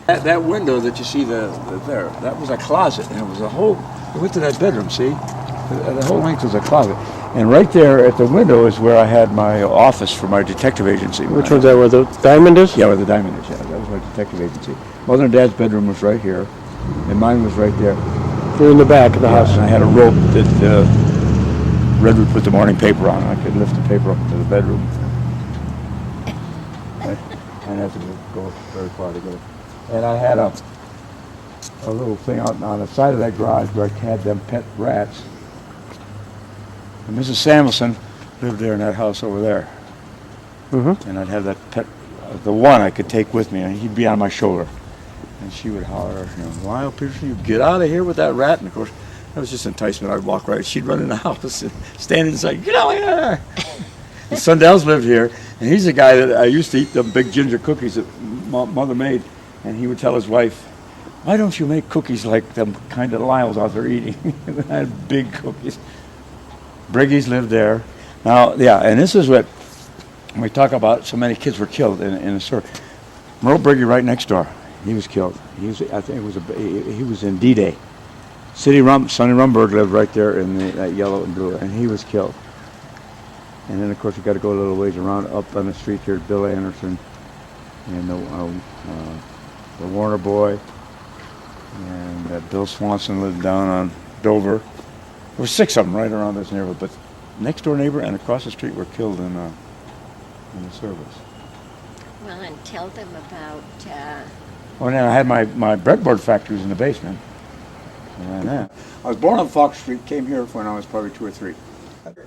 That window that you see there, that was a closet, and it was a whole. We went to that bedroom, see? The whole length was a closet, and right there at the window is where I had my office for my detective agency. Which one's that? Where the diamond is? Yeah, where the diamond is. Yeah, that was my detective agency. Mother and Dad's bedroom was right here, and mine was right there. You're in the back of the house. And I had a rope that Red would put the morning paper on. I could lift the paper up into the bedroom. I didn't have to go very far to get it. And I had a little thing out on the side of that garage where I had them pet rats. And Mrs. Samuelson lived there in that house over there. Mm-hmm. And I'd have that pet, the one I could take with me, and he'd be on my shoulder. And she would holler, Lyle Peterson, you get out of here with that rat. And of course, that was just enticement. I'd walk right. She'd run in the house and stand inside, get out of here. And Sundell's lived here, and he's the guy that I used to eat the big ginger cookies that Mother made. And he would tell his wife, why don't you make cookies like them kind of Lyle's out there eating? I had big cookies. Briggy's lived there. Now, yeah, and this is what we talk about. So many kids were killed in the store. Merle Briggy right next door. He was killed. He was, I think it was he was in D-Day. Sonny Rumberg lived right there in that yellow and blue, and he was killed. And then, of course, we got to go a little ways around up on the street here. Bill Anderson and the Warner boy, and Bill Swanson lived down on Dover. There were 6 of them right around this neighborhood, but next door neighbor and across the street were killed in the service. Well, and tell them about. Oh, and then I had my breadboard factories in the basement. And I was born on Fox Street, came here when I was probably 2 or 3.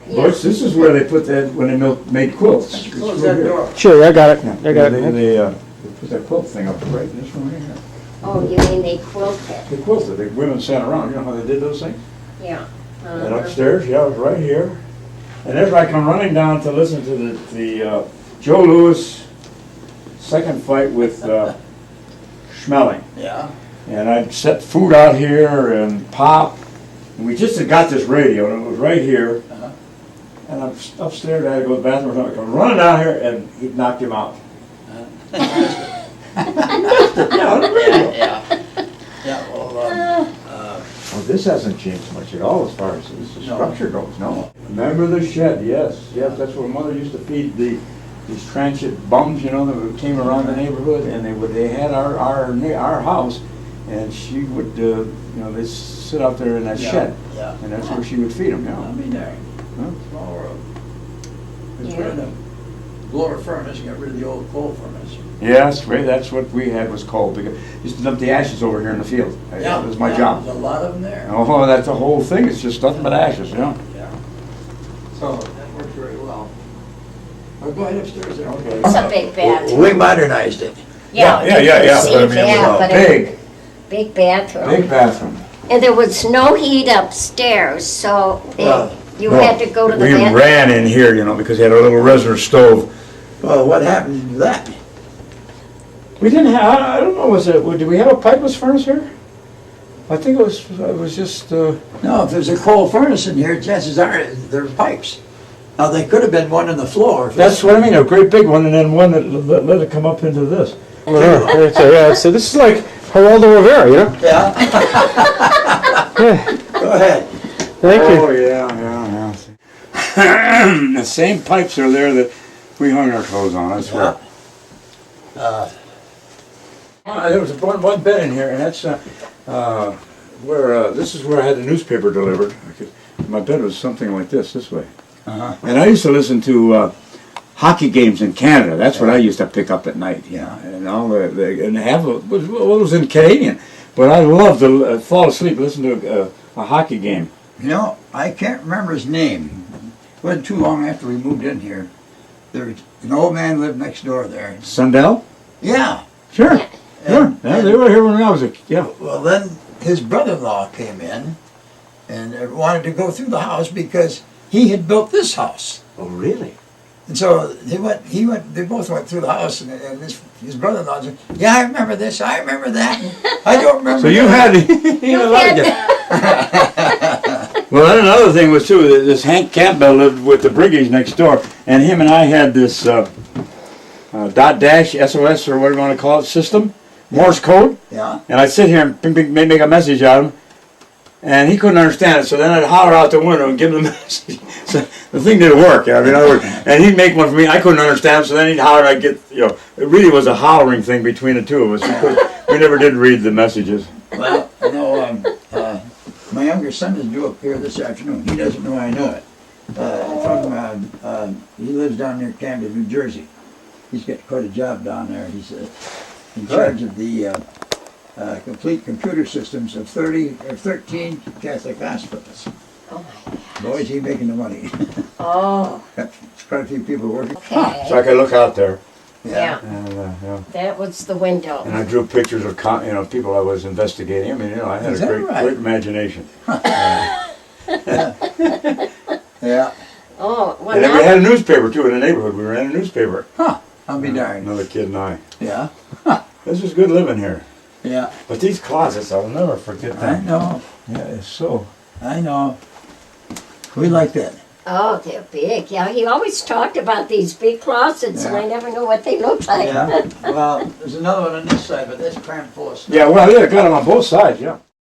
Butch, this is where they put that when they made quilts. Close that door. Sure, I got it. I got it. They put that quilt thing up right in this room here. Oh, you mean they quilted? They quilted. The women sat around. You know how they did those things? Yeah. And upstairs, yeah, it was right here. And as I come running down to listen to the Joe Louis second fight with Schmeling. Yeah. And I'd set food out here and pop. And we just had got this radio, and it was right here. And I'm upstairs, I had to go to the bathroom, and I come running down here, and he'd knocked him out. Yeah, on the radio. yeah. Yeah, well, Well, this hasn't changed much at all as far as the structure goes, no. Remember the shed, yes, that's where Mother used to feed these transient bums, that came around the neighborhood, and they had our house, and she would, they sit out there in that shed, and that's where she would feed them, I mean, there, small world. They put in a blower furnace, got rid of the old coal furnace. Yes, that's what we had was coal, because used to dump the ashes over here in the field. That was my job. There's a lot of them there. Oh, that's the whole thing, it's just nothing but ashes, Yeah. So that worked very well. Well, go ahead upstairs there. Okay. It's a big bathroom. We modernized it. Yeah. Yeah. See But I mean, that, but big bathroom. Big bathroom. And there was no heat upstairs, so you No, had to go to the we bathroom. ran in here, because they had a little reservoir stove. Well, what happened to that? We didn't have, I don't know, did we have a pipeless furnace here? I think it was just, No, if there's a coal furnace in here, chances are there's pipes. Now, there could have been one on the floor. that's what I mean, a great big one, and then one that let it come up into this. So this is like Geraldo Rivera, Yeah. Yeah. Go ahead. Thank you. Oh, yeah. The same pipes are there that we hung our clothes on, I swear. There was one bed in here, and that's where this is where I had the newspaper delivered. My bed was something like this way. And I used to listen to hockey games in Canada. That's what I used to pick up at night. And all and have it was in Canadian, but I loved to fall asleep listening to a hockey game. I can't remember his name. It wasn't too long after we moved in here. There was an old man lived next door there. Sundell? Yeah. Sure. Yeah, they were here when I was a kid. Well, then his brother-in-law came in and wanted to go through the house because he had built this house. Oh, really? And so they both went through the house, and his brother-in-law said, yeah, I remember this, I remember that, and I don't remember So you that. Well, then another thing was too, this Hank Campbell lived with the Briggies next door, and him and I had this dot dash SOS, or whatever you want to call it, system. Morse code, Yeah. and I'd sit here and ping, ping, make a message out of him, and he couldn't understand it. So then I'd holler out the window and give him the message. So the thing didn't work. I mean, in other words, and he'd make one for me. I couldn't understand, so then he'd holler. I'd get, it really was a hollering thing between the two of us because we never did read the messages. Well, my younger son is due up here this afternoon. He doesn't know I know it. He lives down near Camden, New Jersey. He's got quite a job down there. He's in charge of the complete computer systems of 13 Catholic hospitals. Oh my God. Boy, is he making the money. Oh, Quite a few people working. okay. So I could look out there, Yeah, and that was the window. I drew pictures of people I was investigating. I mean, I had Is a that great, right? great imagination. Yeah. Oh, well And then we now, had a newspaper too in the neighborhood. We ran a newspaper. I'll be darned. Another kid and I. Yeah. This is good living here. Yeah. But these closets, I'll never forget I them. know. Yeah, it's so. I know. We like that. oh, they're big. Yeah, he always talked about these big closets, and I never knew what they looked like. Yeah. Well, there's another one on this side, but that's crammed full of stuff. Yeah, well, yeah, got them on both sides, yeah.